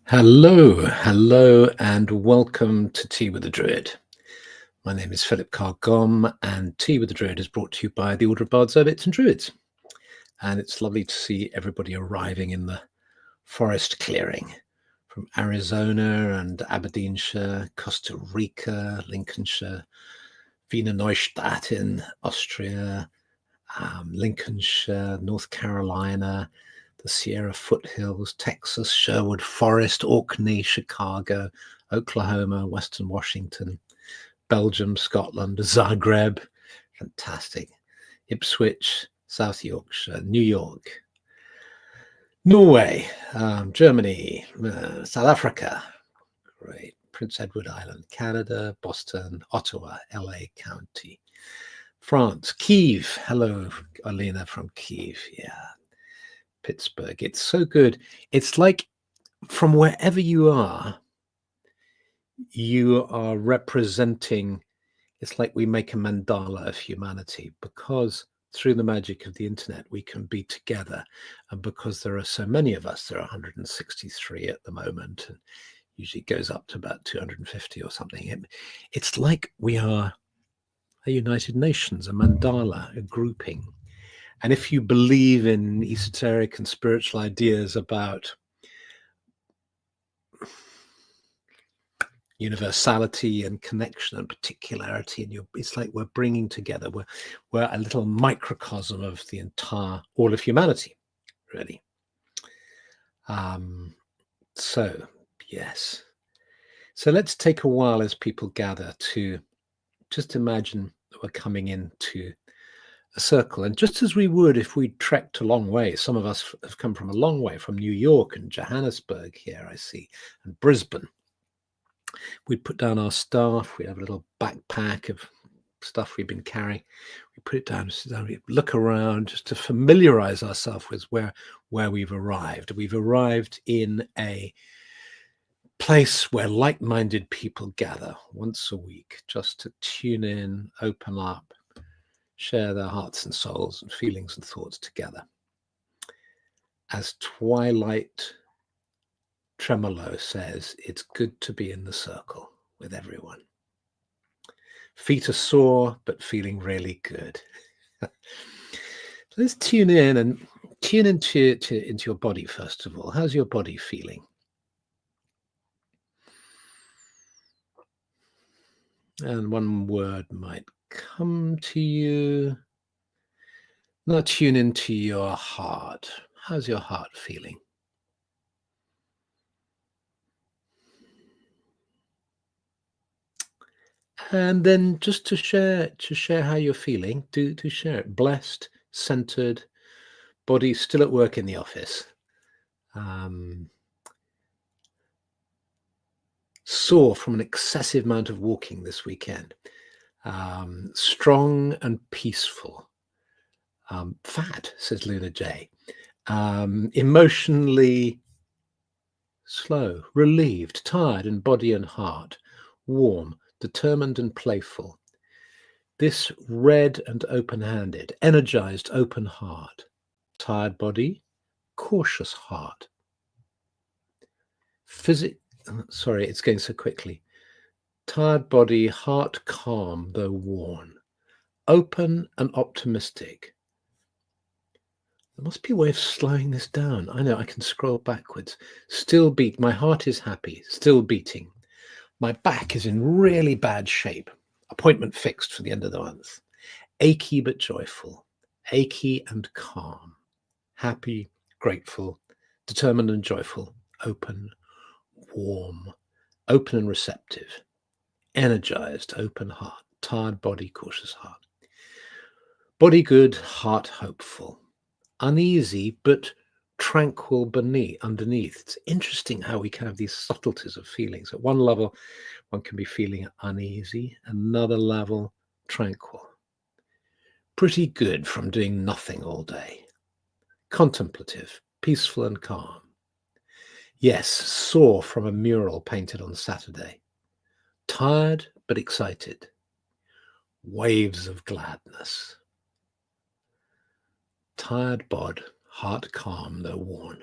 Hello, and welcome to Tea with the Druid. My name is Philip Carr-Gomm, and Tea with the Druid is brought to you by the Order of Bards, Hermits and Druids. And it's lovely to see everybody arriving in the forest clearing from Arizona and Aberdeenshire, Costa Rica, Lincolnshire, Wiener Neustadt in Austria, Lincolnshire, North Carolina, the Sierra foothills, Texas, Sherwood Forest, Orkney, Chicago, Oklahoma, Western Washington, Belgium, Scotland, Zagreb, fantastic, Ipswich, South Yorkshire, New York, Norway, Germany, South Africa, great, Prince Edward Island, Canada, Boston, Ottawa, LA County, France, Kiev. Hello, Alina from Kiev. Yeah. Pittsburgh. It's so good. It's like from wherever you are representing. It's like we make a mandala of humanity because through the magic of the internet, we can be together. And because there are so many of us, there are 163 at the moment, and usually goes up to about 250 or something. It's like we are a United Nations, a mandala, a grouping. And if you believe in esoteric and spiritual ideas about universality and connection and particularity, and it's like we're bringing together, we're a little microcosm of the entire, all of humanity, really. So, yes. So let's take a while as people gather to just imagine that we're coming into a circle. And just as we would if we trekked a long way, some of us have come from a long way, from New York and Johannesburg here, I see, and Brisbane. We'd put down our staff, we'd have a little backpack of stuff we've been carrying. We put it down, we look around just to familiarize ourselves with where we've arrived. We've arrived in a place where like-minded people gather once a week just to tune in, open up, share their hearts and souls and feelings and thoughts together. As Twilight Tremolo says, it's good to be in the circle with everyone. Feet are sore, but feeling really good. Let's tune in and tune into your body first of all. How's your body feeling? And one word might come to you. Now tune into your heart. How's your heart feeling? And then just to share how you're feeling, to share it. Blessed, centered, body still at work in the office. Sore from an excessive amount of walking this weekend. Strong and peaceful. Fat, says Luna J. Emotionally slow, relieved, tired in body and heart, warm, determined and playful. This red and open-handed, energized open heart, tired body, cautious heart. Sorry, it's going so quickly. Tired body, heart calm though worn, open and optimistic. There must be a way of slowing this down. I know I can scroll backwards. Still beat. My heart is happy, still beating. My back is in really bad shape. Appointment fixed for the end of the month. Achy but joyful. Achy and calm. Happy, grateful, determined and joyful. Open, warm, open and receptive. Energized, open heart. Tired body, cautious heart. Body good, heart hopeful. Uneasy but tranquil underneath. It's interesting how we can have these subtleties of feelings. At one level, one can be feeling uneasy, another level, tranquil. Pretty good from doing nothing all day. Contemplative, peaceful and calm. Yes, sore from a mural painted on Saturday. Tired but excited. Waves of gladness. Tired bod, heart calm though worn.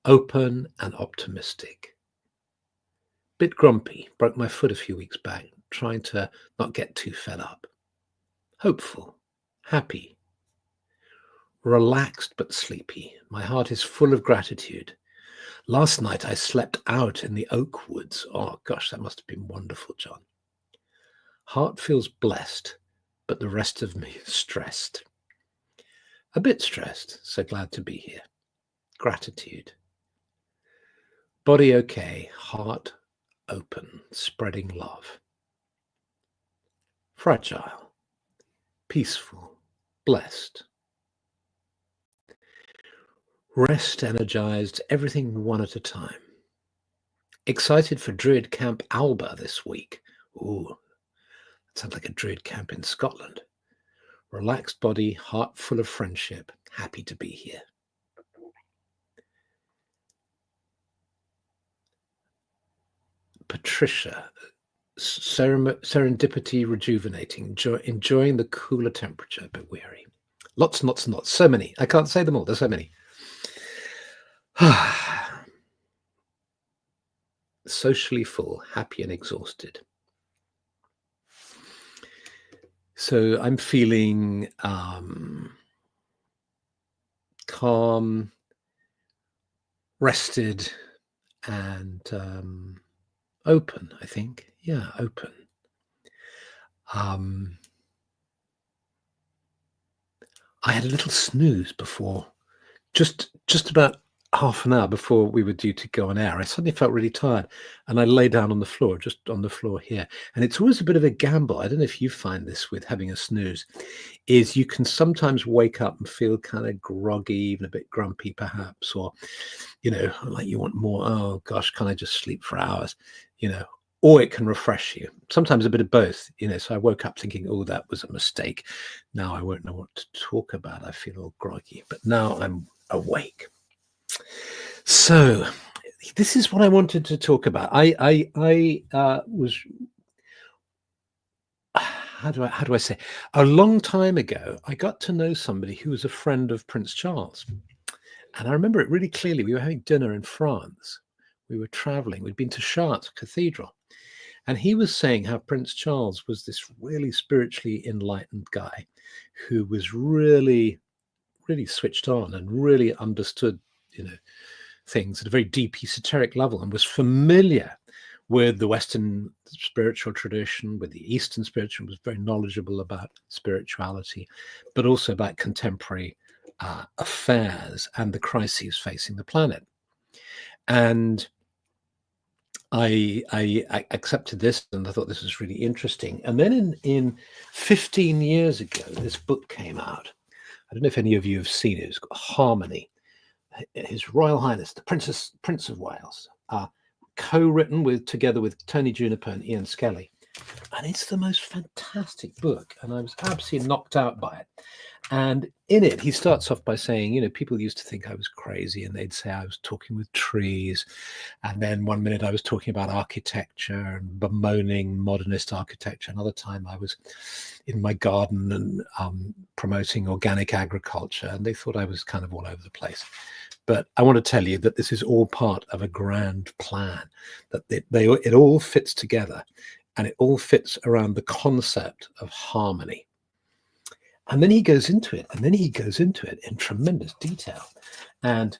open and optimistic. Bit grumpy, broke my foot a few weeks back, trying to not get too fed up. Hopeful, happy, relaxed but sleepy. My heart is full of gratitude. Last night I slept out in the oak woods. Oh gosh, that must have been wonderful, John. Heart feels blessed, but the rest of me is stressed. A bit stressed, so glad to be here. Gratitude. Body okay, heart open, spreading love. Fragile, peaceful, blessed. Rest energized, everything one at a time. Excited for Druid Camp Alba this week. Ooh, that sounds like a Druid camp in Scotland. Relaxed body, heart full of friendship, happy to be here. Patricia, serendipity rejuvenating, enjoying the cooler temperature, but weary. Lots and lots and lots, so many. I can't say them all, there's so many. Socially full, happy and exhausted. So I'm feeling calm, rested, and open, I think. Yeah, open. I had a little snooze before, just about half an hour before we were due to go on air. I suddenly felt really tired and I lay down on the floor, just on the floor here. And it's always a bit of a gamble. I don't know if you find this with having a snooze, is you can sometimes wake up and feel kind of groggy, even a bit grumpy perhaps, or, like you want more, oh gosh, can I just sleep for hours, or it can refresh you. Sometimes a bit of both, so I woke up thinking, oh, that was a mistake. Now I won't know what to talk about. I feel all groggy, but now I'm awake. So this is what I wanted to talk about. I was, how do I say, a long time ago, I got to know somebody who was a friend of Prince Charles. And I remember it really clearly. We were having dinner in France. We were traveling. We'd been to Chartres Cathedral. And he was saying how Prince Charles was this really spiritually enlightened guy who was really, really switched on and really understood, things at a very deep esoteric level and was familiar with the Western spiritual tradition, with the Eastern spiritual, was very knowledgeable about spirituality, but also about contemporary affairs and the crises facing the planet. And I accepted this and I thought this was really interesting. And then in 15 years ago, this book came out. I don't know if any of you have seen it. It's got Harmony. His Royal Highness, the Prince of Wales, co-written together with Tony Juniper and Ian Skelly. And it's the most fantastic book. And I was absolutely knocked out by it. And in it, he starts off by saying, people used to think I was crazy and they'd say I was talking with trees. And then one minute I was talking about architecture and bemoaning modernist architecture. Another time I was in my garden and promoting organic agriculture. And they thought I was kind of all over the place. But I want to tell you that this is all part of a grand plan, that it all fits together and it all fits around the concept of harmony. And then he goes into it, in tremendous detail. And,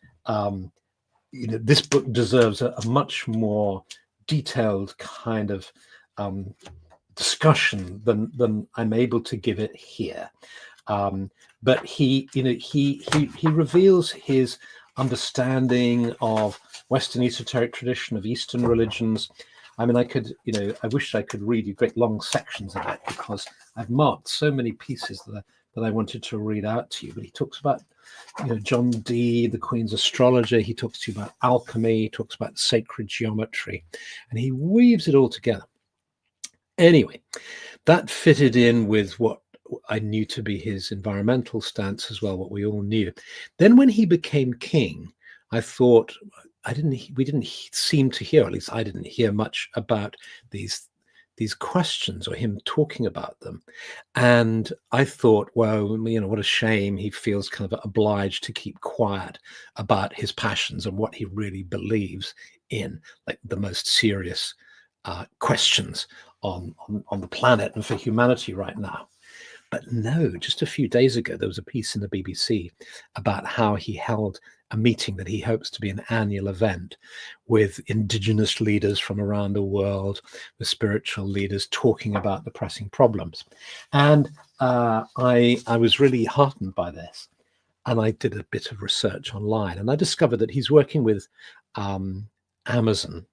this book deserves a much more detailed kind of discussion than I'm able to give it here. But he reveals his understanding of Western esoteric tradition, of Eastern religions. I mean, I wish I could read you great long sections of it because I've marked so many pieces that I wanted to read out to you. But he talks about, John Dee, the Queen's astrologer. He talks to you about alchemy. He talks about sacred geometry, and he weaves it all together. Anyway, that fitted in with what I knew to be his environmental stance as well, what we all knew. Then when he became king, I thought we didn't seem to hear, at least I didn't hear much about these these questions, or him talking about them. And I thought, well, what a shame he feels kind of obliged to keep quiet about his passions and what he really believes in, like the most serious questions on the planet and for humanity right now. But no, just a few days ago, there was a piece in the BBC about how he held a meeting that he hopes to be an annual event with indigenous leaders from around the world, with spiritual leaders talking about the pressing problems. And I was really heartened by this. And I did a bit of research online, and I discovered that he's working with Amazon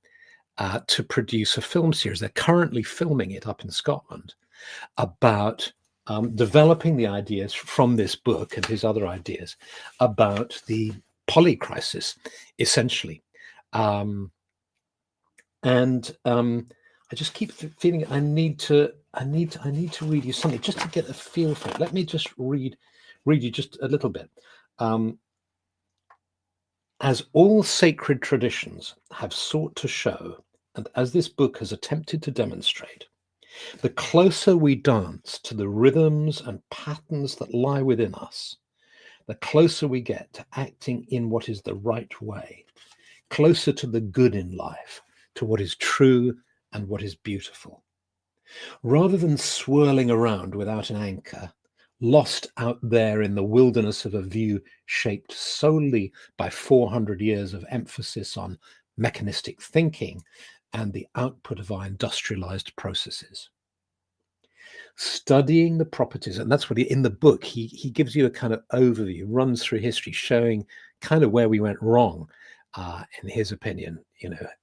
to produce a film series. They're currently filming it up in Scotland about developing the ideas from this book and his other ideas about the poly crisis, essentially. I just keep feeling I need to read you something just to get a feel for it. Let me just read you just a little bit. As all sacred traditions have sought to show, and as this book has attempted to demonstrate, the closer we dance to the rhythms and patterns that lie within us, the closer we get to acting in what is the right way, closer to the good in life, to what is true and what is beautiful. Rather than swirling around without an anchor, lost out there in the wilderness of a view shaped solely by 400 years of emphasis on mechanistic thinking and the output of our industrialized processes. Studying the properties, and that's what in the book, he gives you a kind of overview, runs through history, showing kind of where we went wrong, in his opinion,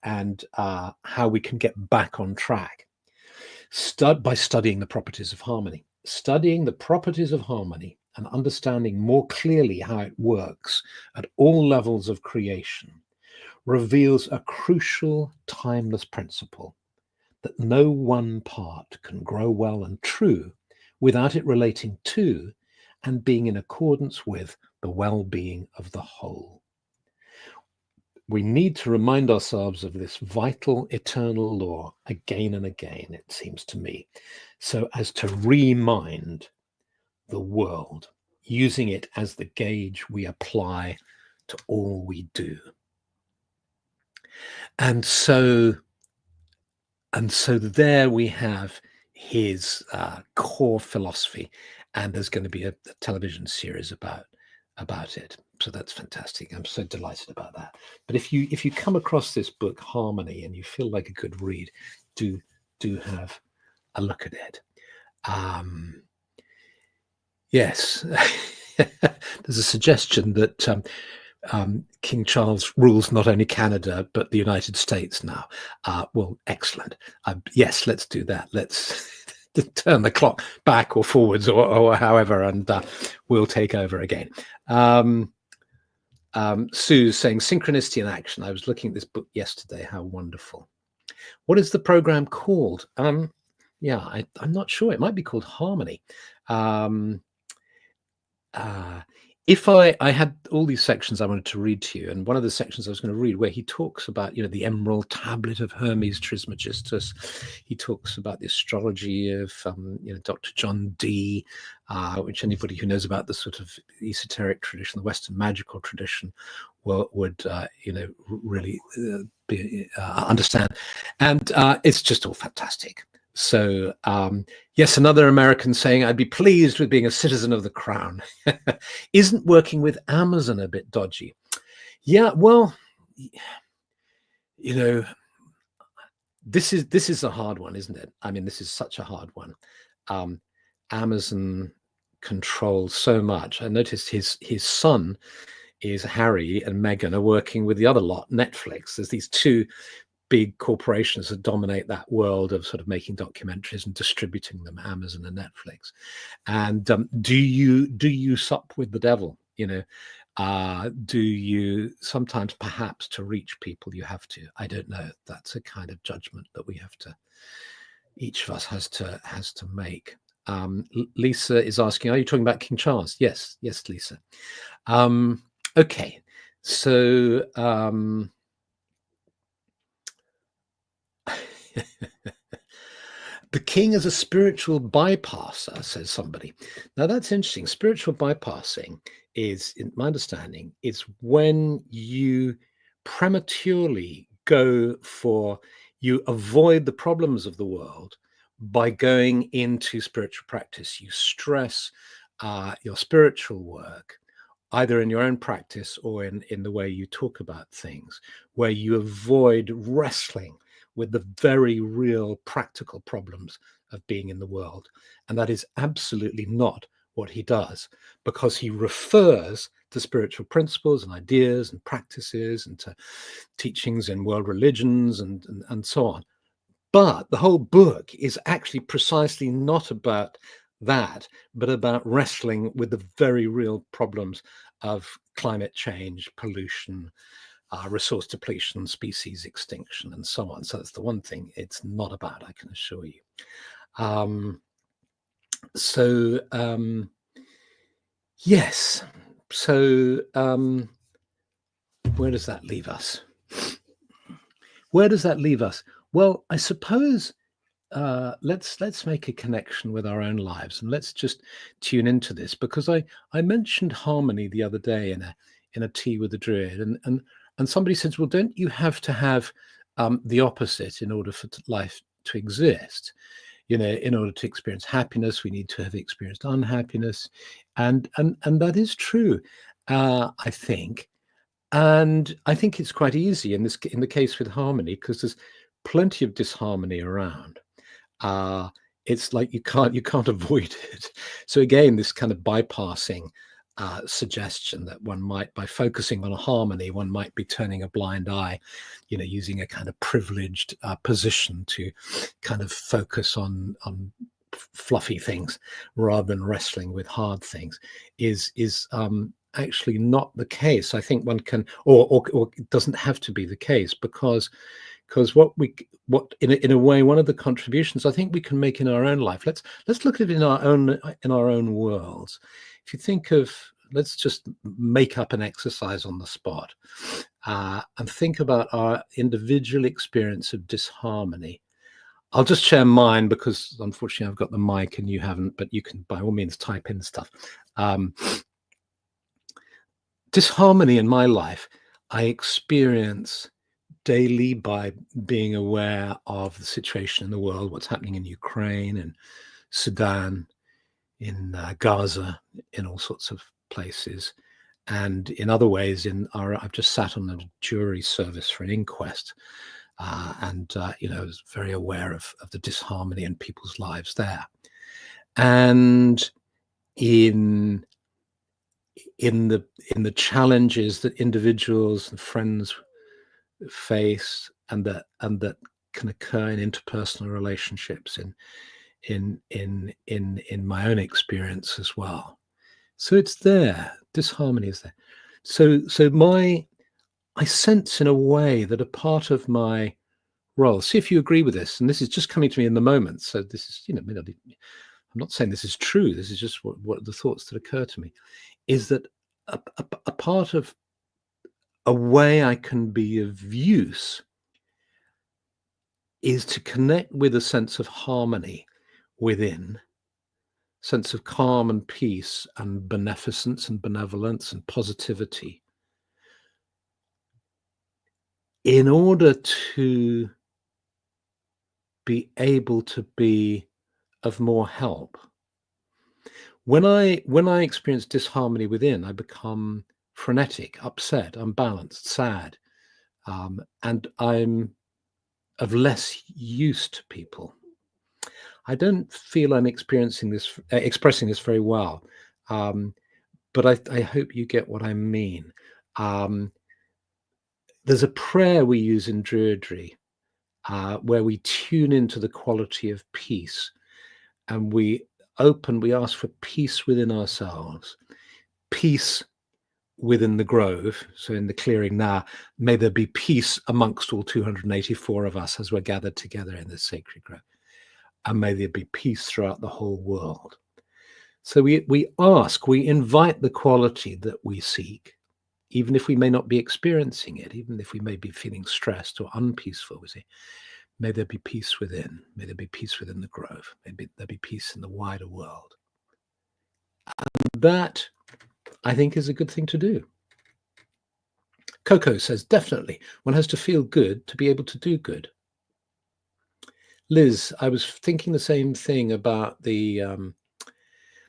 and how we can get back on track. By studying the properties of harmony. Studying the properties of harmony and understanding more clearly how it works at all levels of creation reveals a crucial, timeless principle that no one part can grow well and true without it relating to and being in accordance with the well-being of the whole. We need to remind ourselves of this vital, eternal law again and again, it seems to me, so as to remind the world, using it as the gauge we apply to all we do. And so there we have his core philosophy, and there's going to be a television series about it. So that's fantastic. I'm so delighted about that. But if you come across this book, Harmony, and you feel like a good read, do have a look at it. Yes, there's a suggestion that King Charles rules not only Canada but the United States now. Well, excellent. Yes, let's do that. Let's turn the clock back or forwards or however, and we'll take over again. Sue's saying synchronicity in action. I was looking at this book yesterday. How wonderful. What is the program called? Yeah, I'm not sure. It might be called Harmony. If I had all these sections I wanted to read to you, and one of the sections I was going to read where he talks about, the Emerald Tablet of Hermes Trismegistus, he talks about the astrology of, Dr. John Dee, which anybody who knows about the sort of esoteric tradition, the Western magical tradition, would really understand. And it's just all fantastic. So, yes, another American saying, I'd be pleased with being a citizen of the crown. Isn't working with Amazon a bit dodgy? Yeah, well, this is a hard one, isn't it? I mean, this is such a hard one. Amazon controls so much. I noticed his son is Harry and Meghan are working with the other lot, Netflix. There's these two big corporations that dominate that world of sort of making documentaries and distributing them, Amazon and Netflix. And do you sup with the devil? Do you sometimes, perhaps, to reach people, you have to? I don't know. That's a kind of judgment that we have to. Each of us has to make. Lisa is asking, are you talking about King Charles? Yes, Lisa. Okay, so. The king is a spiritual bypasser, says somebody. Now that's interesting. Spiritual bypassing is, in my understanding, is when you prematurely you avoid the problems of the world by going into spiritual practice. You stress your spiritual work, either in your own practice or in the way you talk about things, where you avoid wrestling with the very real practical problems of being in the world. And that is absolutely not what he does, because he refers to spiritual principles and ideas and practices and to teachings in world religions and so on. But the whole book is actually precisely not about that, but about wrestling with the very real problems of climate change, pollution, resource depletion, species extinction, and so on. So that's the one thing it's not about, I can assure you. Yes. So where does that leave us? Where does that leave us? Well, I suppose let's make a connection with our own lives, and let's just tune into this, because I mentioned harmony the other day in a tea with a druid, and somebody says, well, don't you have to have the opposite in order for life to exist? You know, in order to experience happiness, we need to have experienced unhappiness, and that is true, I think. And I think it's quite easy in the case with harmony, because there's plenty of disharmony around. It's like you can't avoid it. So again, this kind of bypassing suggestion that one might, by focusing on a harmony, one might be turning a blind eye, you know, using a kind of privileged position to kind of focus on fluffy things rather than wrestling with hard things, is actually not the case. I think one can, or it doesn't have to be the case, because what in a way, one of the contributions I think we can make in our own life, let's look at it in our own worlds. If you think of, let's just make up an exercise on the spot, and think about our individual experience of disharmony. I'll just share mine, because unfortunately I've got the mic and you haven't, but you can by all means type in stuff. Disharmony in my life, I experience daily by being aware of the situation in the world, what's happening in Ukraine and Sudan, in Gaza, in all sorts of places, and in other ways. I've just sat on a jury service for an inquest, and you know, I was very aware of the disharmony in people's lives there, and in the challenges that individuals and friends face, and that can occur in interpersonal relationships, in my own experience as well. So it's there. Disharmony is there. So I sense in a way that a part of my role, see if you agree with this, and this is just coming to me in the moment. So this is, you know, I'm not saying this is true. This is just what the thoughts that occur to me, is that a part of a way I can be of use is to connect with a sense of harmony within, sense of calm and peace and beneficence and benevolence and positivity, in order to be able to be of more help. When I experience disharmony within, I become frenetic, upset, unbalanced, sad, and I'm of less use to people. I don't feel I'm expressing this very well, but I hope you get what I mean. There's a prayer we use in Druidry, where we tune into the quality of peace, and we ask for peace within ourselves, peace within the grove. So in the clearing now, may there be peace amongst all 284 of us as we're gathered together in this sacred grove, and may there be peace throughout the whole world. So we invite the quality that we seek, even if we may not be experiencing it, even if we may be feeling stressed or unpeaceful, we say, May there be peace within. May there be peace within the grove. May there be peace in the wider world. And that, I think, is a good thing to do. Coco says, definitely, one has to feel good to be able to do good. Liz, I was thinking the same thing about the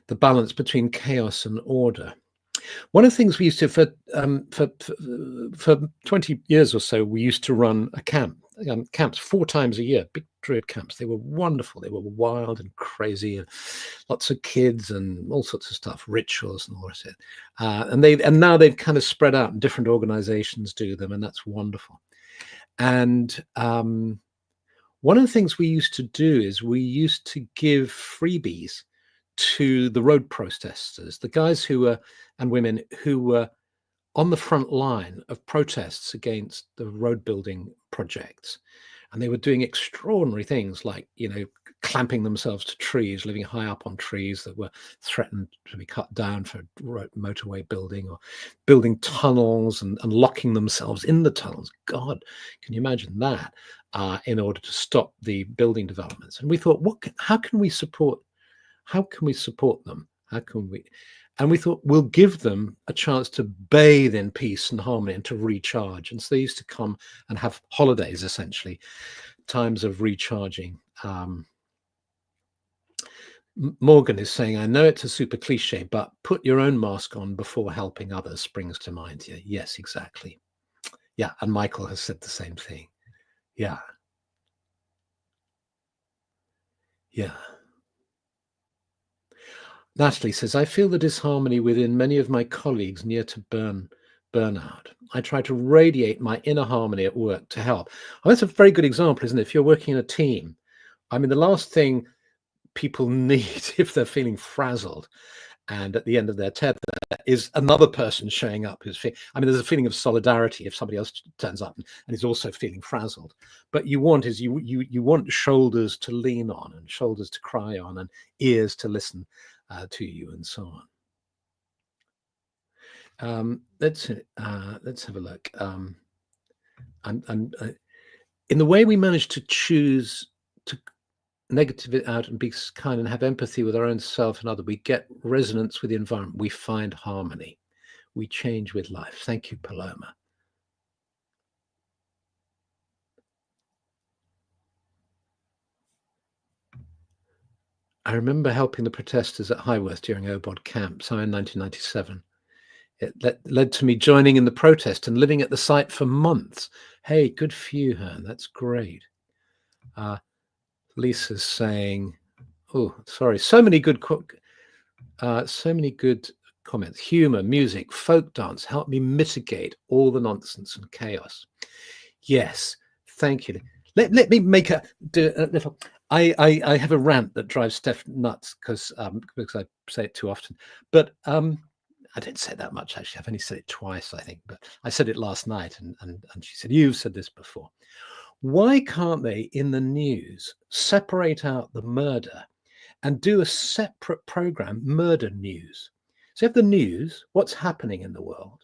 balance between chaos and order. One of the things we used to, for 20 years or so, we used to run a camps 4 times a year, big Druid camps. They were wonderful. They were wild and crazy, and lots of kids and all sorts of stuff, rituals and all the rest of it. And now they've kind of spread out, and different organizations do them, and that's wonderful. And one of the things we used to do is we used to give freebies to the road protesters, the guys who were, and women who were on the front line of protests against the road building projects. And they were doing extraordinary things like, clamping themselves to trees, living high up on trees that were threatened to be cut down for motorway building, or building tunnels and locking themselves in the tunnels. God, can you imagine that? In order to stop the building developments. And we thought, how can we support them? And we thought, we'll give them a chance to bathe in peace and harmony and to recharge. And so they used to come and have holidays, essentially, times of recharging. Morgan is saying, I know it's a super cliche, but put your own mask on before helping others springs to mind here. Yes, exactly. Yeah, and Michael has said the same thing. Yeah. Yeah. Natalie says, I feel the disharmony within many of my colleagues near to burnout. I try to radiate my inner harmony at work to help. Oh, that's a very good example, isn't it? If you're working in a team, I mean, the last thing people need if they're feeling frazzled and at the end of their tether is another person showing up who's there's a feeling of solidarity if somebody else turns up and is also feeling frazzled. But you want shoulders to lean on, and shoulders to cry on, and ears to listen to you, and so on. Let's have a look. In the way we manage to choose to negative it out and be kind and have empathy with our own self and other, we get resonance with the environment. We find harmony. We change with life. Thank you, Paloma. I remember helping the protesters at Highworth during OBOD camp, so in 1997. It led to me joining in the protest and living at the site for months. Hey, good for you, Hern. That's great. Lisa's saying, oh, sorry, so many good comments. Humor, music, folk dance help me mitigate all the nonsense and chaos. Yes, thank you. Let me make a little. I have a rant that drives Steph nuts because I say it too often. But I didn't say it that much, actually. I've only said it twice, I think. But I said it last night, and she said, you've said this before. Why can't they, in the news, separate out the murder and do a separate program, murder news? So you have the news, what's happening in the world,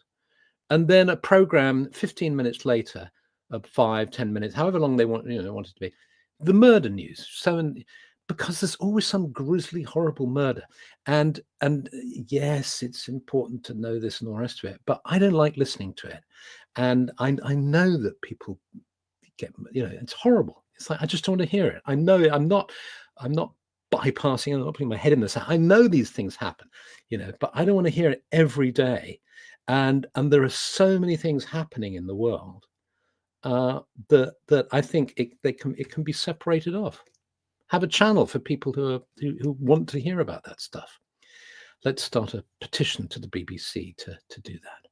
and then a program 15 minutes later, 5-10 minutes, however long they want it to be, the murder news. So, because there's always some grisly, horrible murder, and yes, it's important to know this and all the rest of it, but I don't like listening to it, and I know that people get, it's horrible. It's like, I just don't want to hear it. I know it. I'm not bypassing, I'm not putting my head in the sand. I know these things happen, but I don't want to hear it every day. And there are so many things happening in the world that I think it can be separated off. Have a channel for people who want to hear about that stuff. Let's start a petition to the BBC to do that.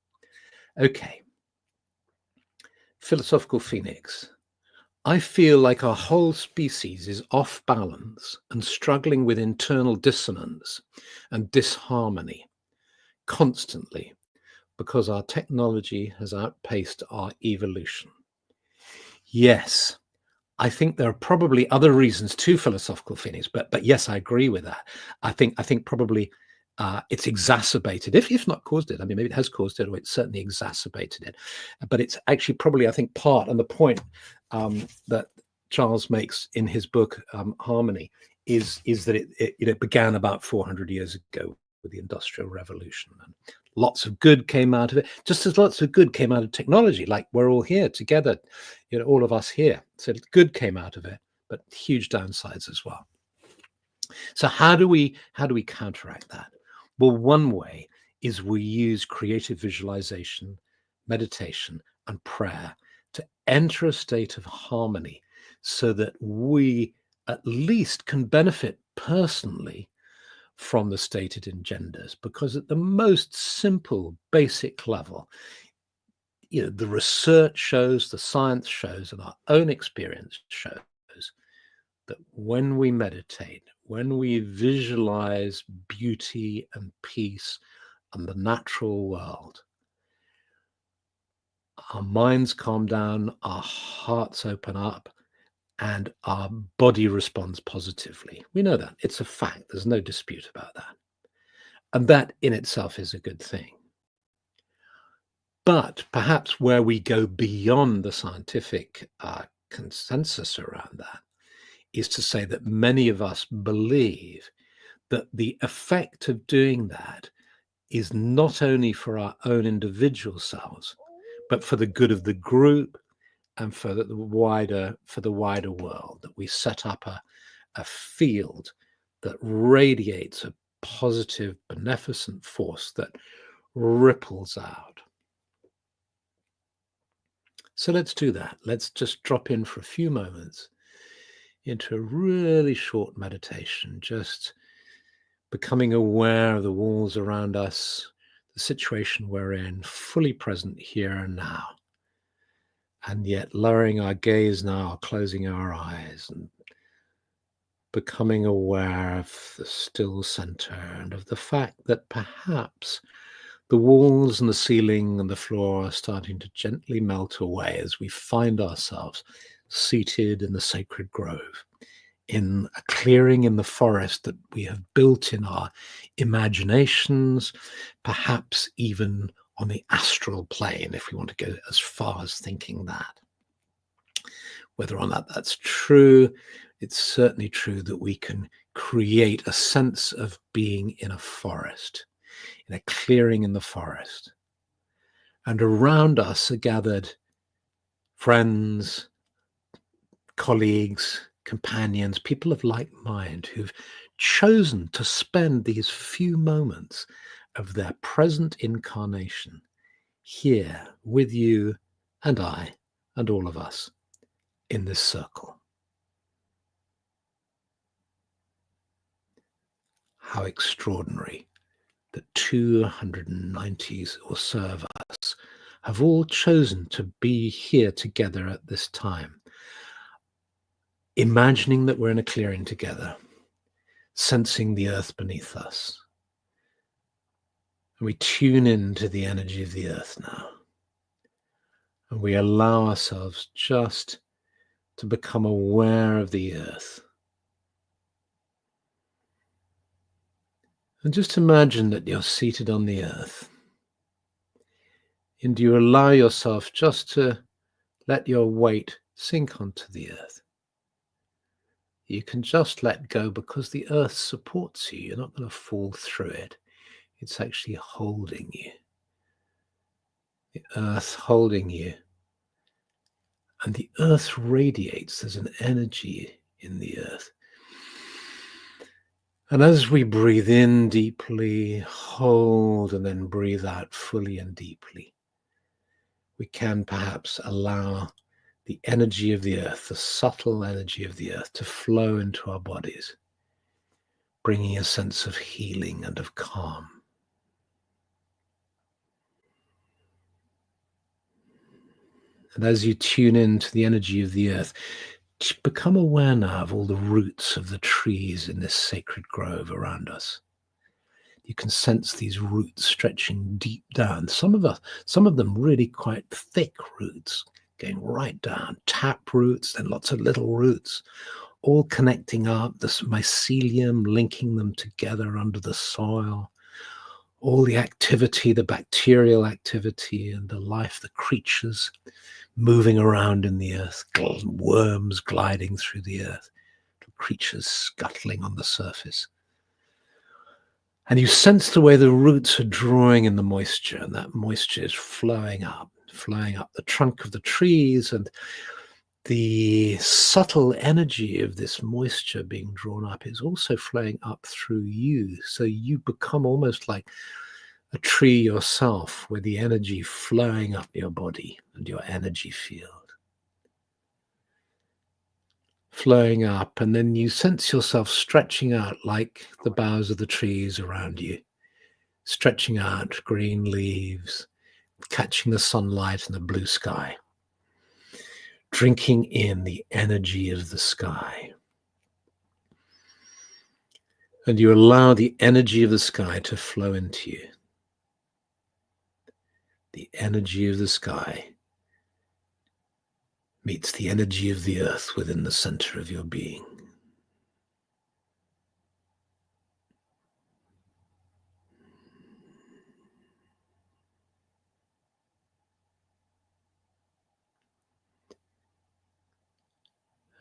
Okay. Philosophical Phoenix. I feel like our whole species is off balance and struggling with internal dissonance and disharmony constantly because our technology has outpaced our evolution. Yes, I think there are probably other reasons to Philosophical Phoenix, but yes, I agree with that. I think probably it's exacerbated, if not caused it. I mean, maybe it has caused it, or it's certainly exacerbated it. But it's actually probably, I think, part and the point that Charles makes in his book Harmony is that it began about 400 years ago with the Industrial Revolution, and lots of good came out of it, just as lots of good came out of technology, like we're all here together, all of us here. So good came out of it, but huge downsides as well. So how do we counteract that? Well, one way is we use creative visualization, meditation, and prayer to enter a state of harmony so that we at least can benefit personally from the state it engenders. Because at the most simple, basic level, the research shows, the science shows, and our own experience shows that when we meditate, when we visualize beauty and peace and the natural world, our minds calm down, our hearts open up, and our body responds positively. We know that. It's a fact. There's no dispute about that. And that in itself is a good thing. But perhaps where we go beyond the scientific consensus around that is to say that many of us believe that the effect of doing that is not only for our own individual selves, but for the good of the group and for the wider world, that we set up a field that radiates a positive, beneficent force that ripples out. So let's do that. Let's just drop in for a few moments into a really short meditation, just becoming aware of the walls around us, the situation we're in, fully present here and now, and yet lowering our gaze now, closing our eyes, and becoming aware of the still center and of the fact that perhaps the walls and the ceiling and the floor are starting to gently melt away as we find ourselves seated in the sacred grove, in a clearing in the forest that we have built in our imaginations, perhaps even on the astral plane, if we want to go as far as thinking that. Whether or not that's true, it's certainly true that we can create a sense of being in a forest, in a clearing in the forest. And around us are gathered friends, colleagues, companions, people of like mind who've chosen to spend these few moments of their present incarnation here with you and I and all of us in this circle. How extraordinary that 290 or so of us have all chosen to be here together at this time, imagining that we're in a clearing together, sensing the earth beneath us. And we tune into the energy of the earth now. And we allow ourselves just to become aware of the earth. And just imagine that you're seated on the earth. And you allow yourself just to let your weight sink onto the earth. You can just let go because the earth supports you. You're not going to fall through it. It's actually holding you. The earth holding you. And the earth radiates. There's an energy in the earth. And as we breathe in deeply, hold, and then breathe out fully and deeply, we can perhaps allow the energy of the earth, the subtle energy of the earth, to flow into our bodies, bringing a sense of healing and of calm. And as you tune into the energy of the earth, become aware now of all the roots of the trees in this sacred grove around us. You can sense these roots stretching deep down. Some of them really quite thick roots, going right down, tap roots, and lots of little roots, all connecting up, this mycelium linking them together under the soil, all the activity, the bacterial activity and the life, the creatures moving around in the earth, worms gliding through the earth, creatures scuttling on the surface. And you sense the way the roots are drawing in the moisture, and that moisture is flowing up the trunk of the trees, and the subtle energy of this moisture being drawn up is also flowing up through you. So you become almost like a tree yourself, with the energy flowing up your body and your energy field. Flowing up, and then you sense yourself stretching out like the boughs of the trees around you, stretching out, green leaves, catching the sunlight and the blue sky, drinking in the energy of the sky. And you allow the energy of the sky to flow into you. The energy of the sky meets the energy of the earth within the center of your being.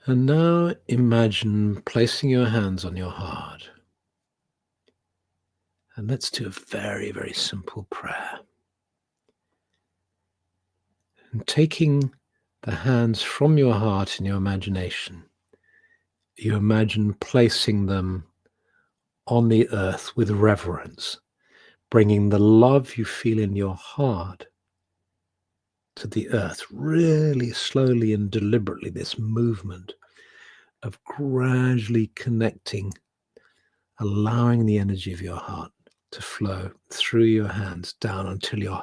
And now imagine placing your hands on your heart. And let's do a very, very simple prayer. And taking the hands from your heart in your imagination, you imagine placing them on the earth with reverence, bringing the love you feel in your heart to the earth, really slowly and deliberately, this movement of gradually connecting, allowing the energy of your heart to flow through your hands down until your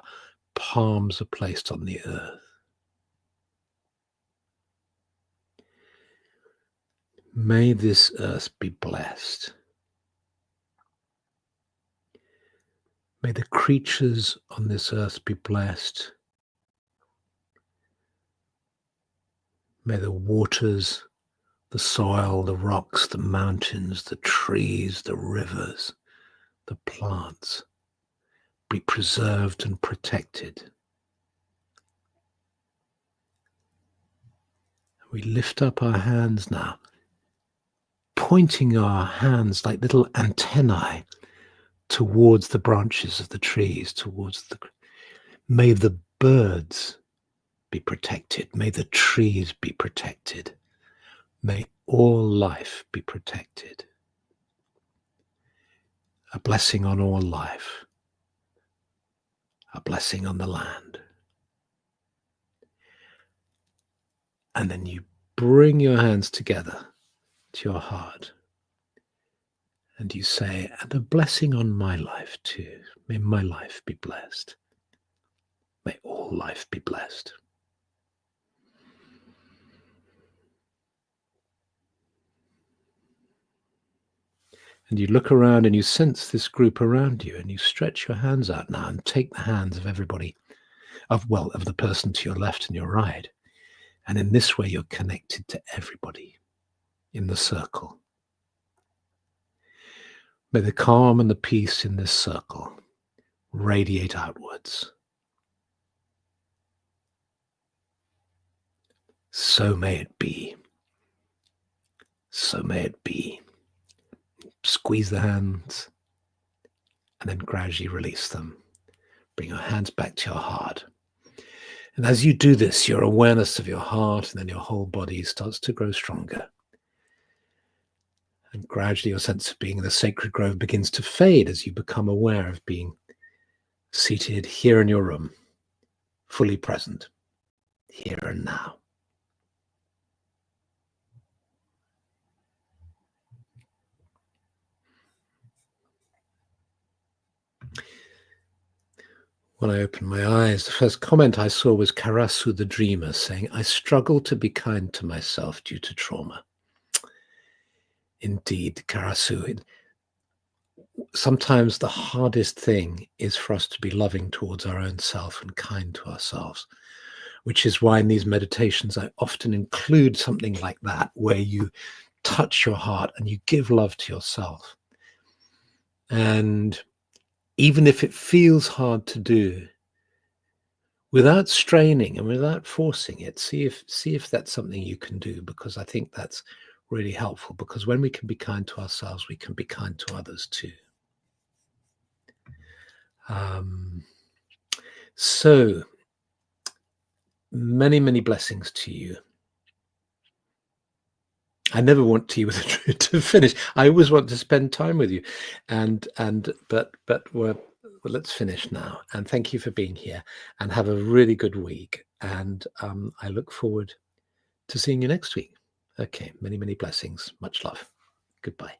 palms are placed on the earth. May this earth be blessed. May the creatures on this earth be blessed. May the waters, the soil, the rocks, the mountains, the trees, the rivers, the plants be preserved and protected. We lift up our hands now, pointing our hands like little antennae towards the branches of the trees, may the birds be protected. May the trees be protected. May all life be protected. A blessing on all life. A blessing on the land. And then you bring your hands together to your heart. And you say, and a blessing on my life too. May my life be blessed. May all life be blessed. And you look around and you sense this group around you, and you stretch your hands out now and take the hands of everybody, of the person to your left and your right. And in this way, you're connected to everybody in the circle. May the calm and the peace in this circle radiate outwards. So may it be. So may it be. Squeeze the hands and then gradually release them. Bring your hands back to your heart. And as you do this, your awareness of your heart and then your whole body starts to grow stronger. And gradually your sense of being in the sacred grove begins to fade as you become aware of being seated here in your room, fully present, here and now. When I opened my eyes, the first comment I saw was Karasu the dreamer saying, I struggle to be kind to myself due to trauma. Indeed, Karasu, sometimes the hardest thing is for us to be loving towards our own self and kind to ourselves, which is why in these meditations I often include something like that, where you touch your heart and you give love to yourself. And even if it feels hard to do, without straining and without forcing it, see if that's something you can do, because I think that's really helpful, because when we can be kind to ourselves, we can be kind to others too. So many blessings to you. I never want tea with a druid to finish. I always want to spend time with you, but let's finish now. And thank you for being here, and have a really good week. And I look forward to seeing you next week. Okay, many blessings. Much love. Goodbye.